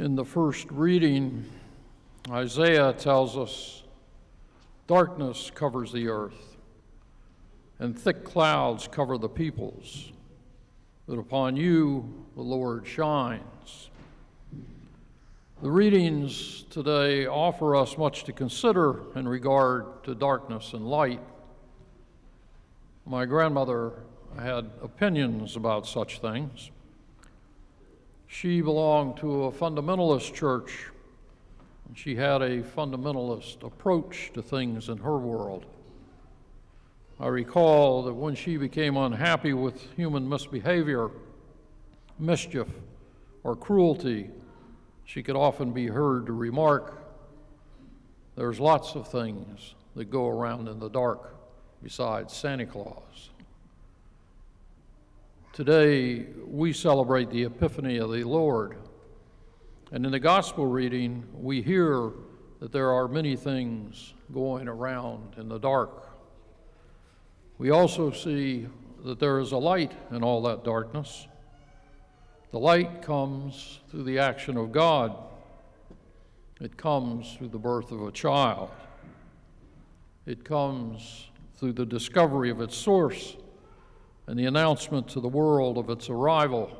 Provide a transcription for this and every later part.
In the first reading, Isaiah tells us, "Darkness covers the earth, and thick clouds cover the peoples, but upon you the Lord shines." The readings today offer us much to consider in regard to darkness and light. My grandmother had opinions about such things. She belonged to a fundamentalist church, and she had a fundamentalist approach to things in her world. I recall that when she became unhappy with human misbehavior, mischief, or cruelty, she could often be heard to remark, "There's lots of things that go around in the dark besides Santa Claus." Today, we celebrate the Epiphany of the Lord, and in the Gospel reading, we hear that there are many things going around in the dark. We also see that there is a light in all that darkness. The light comes through the action of God. It comes through the birth of a child. It comes through the discovery of its source and the announcement to the world of its arrival.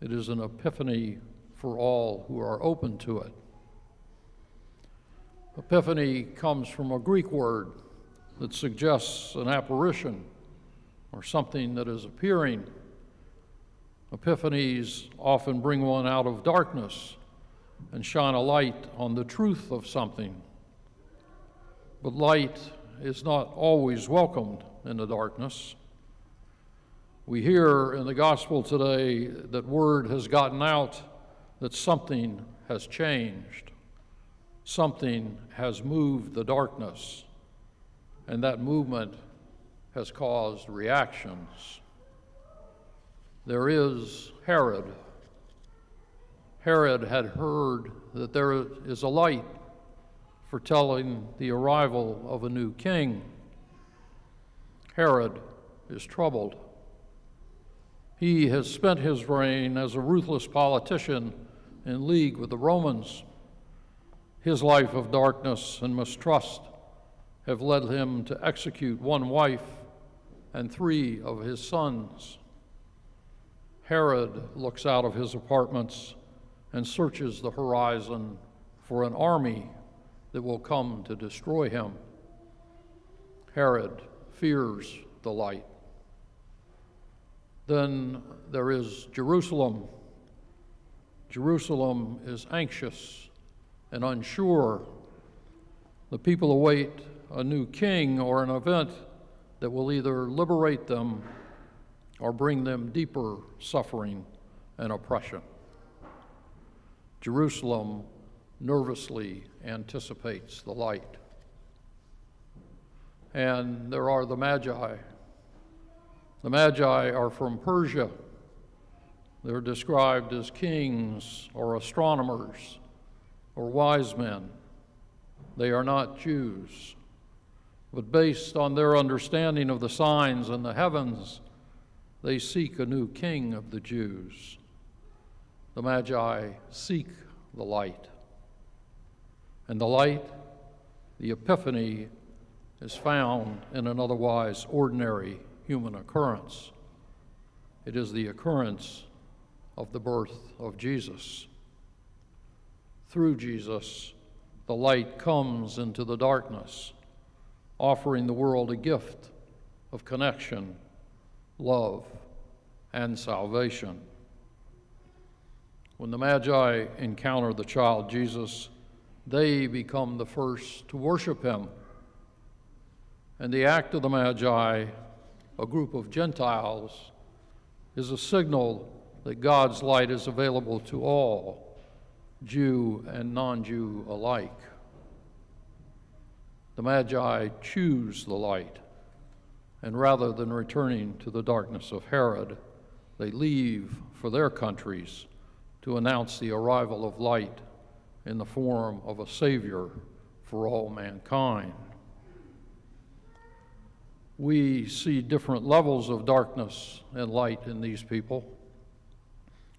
It is an epiphany for all who are open to it. Epiphany comes from a Greek word that suggests an apparition or something that is appearing. Epiphanies often bring one out of darkness and shine a light on the truth of something. But light is not always welcomed in the darkness. We hear in the gospel today that word has gotten out that something has changed. Something has moved the darkness, and that movement has caused reactions. There is Herod. Herod had heard that there is a light foretelling the arrival of a new king. Herod is troubled. He has spent his reign as a ruthless politician in league with the Romans. His life of darkness and mistrust have led him to execute one wife and 3 of his sons. Herod looks out of his apartments and searches the horizon for an army that will come to destroy him. Herod fears the light. Then there is Jerusalem. Jerusalem is anxious and unsure. The people await a new king or an event that will either liberate them or bring them deeper suffering and oppression. Jerusalem nervously anticipates the light. And there are the Magi. The Magi are from Persia. They're described as kings or astronomers or wise men. They are not Jews, but based on their understanding of the signs in the heavens, they seek a new king of the Jews. The Magi seek the light. And the light, the Epiphany, is found in an otherwise ordinary human occurrence. It is the occurrence of the birth of Jesus. Through Jesus, the light comes into the darkness, offering the world a gift of connection, love, and salvation. When the Magi encounter the child Jesus, they become the first to worship him. And the act of the Magi, a group of Gentiles, is a signal that God's light is available to all, Jew and non-Jew alike. The Magi choose the light, and rather than returning to the darkness of Herod, they leave for their countries to announce the arrival of light in the form of a Savior for all mankind. We see different levels of darkness and light in these people,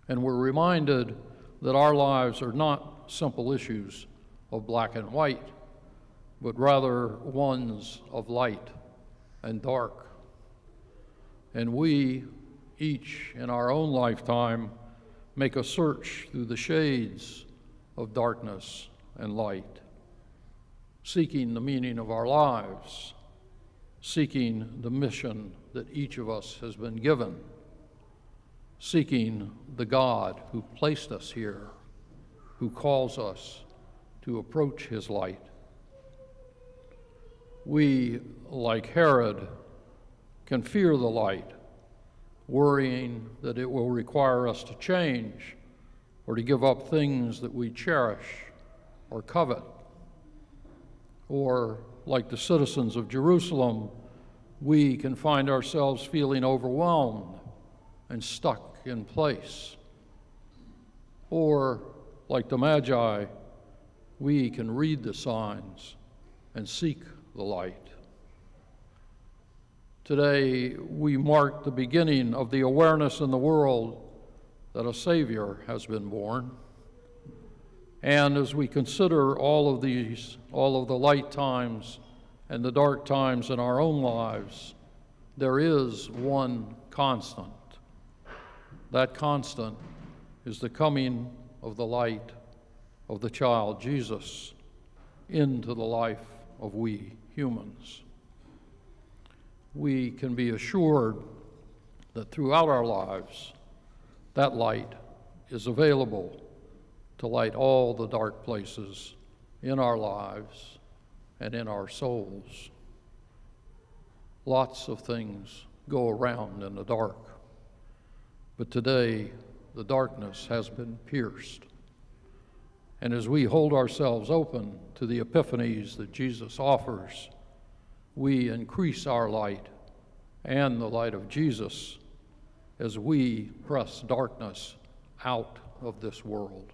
and we're reminded that our lives are not simple issues of black and white, but rather ones of light and dark. And we, each in our own lifetime, make a search through the shades of darkness and light, seeking the meaning of our lives, seeking the mission that each of us has been given, seeking the God who placed us here, who calls us to approach his light. We, like Herod, can fear the light, worrying that it will require us to change or to give up things that we cherish or covet. Or, like the citizens of Jerusalem, we can find ourselves feeling overwhelmed and stuck in place. Or, like the Magi, we can read the signs and seek the light. Today, we mark the beginning of the awareness in the world that a Savior has been born. And as we consider all of the light times and the dark times in our own lives, there is one constant. That constant is the coming of the light of the child Jesus into the life of we humans. We can be assured that throughout our lives, that light is available to light all the dark places in our lives and in our souls. Lots of things go around in the dark, but today the darkness has been pierced. And as we hold ourselves open to the epiphanies that Jesus offers, we increase our light and the light of Jesus as we press darkness out of this world.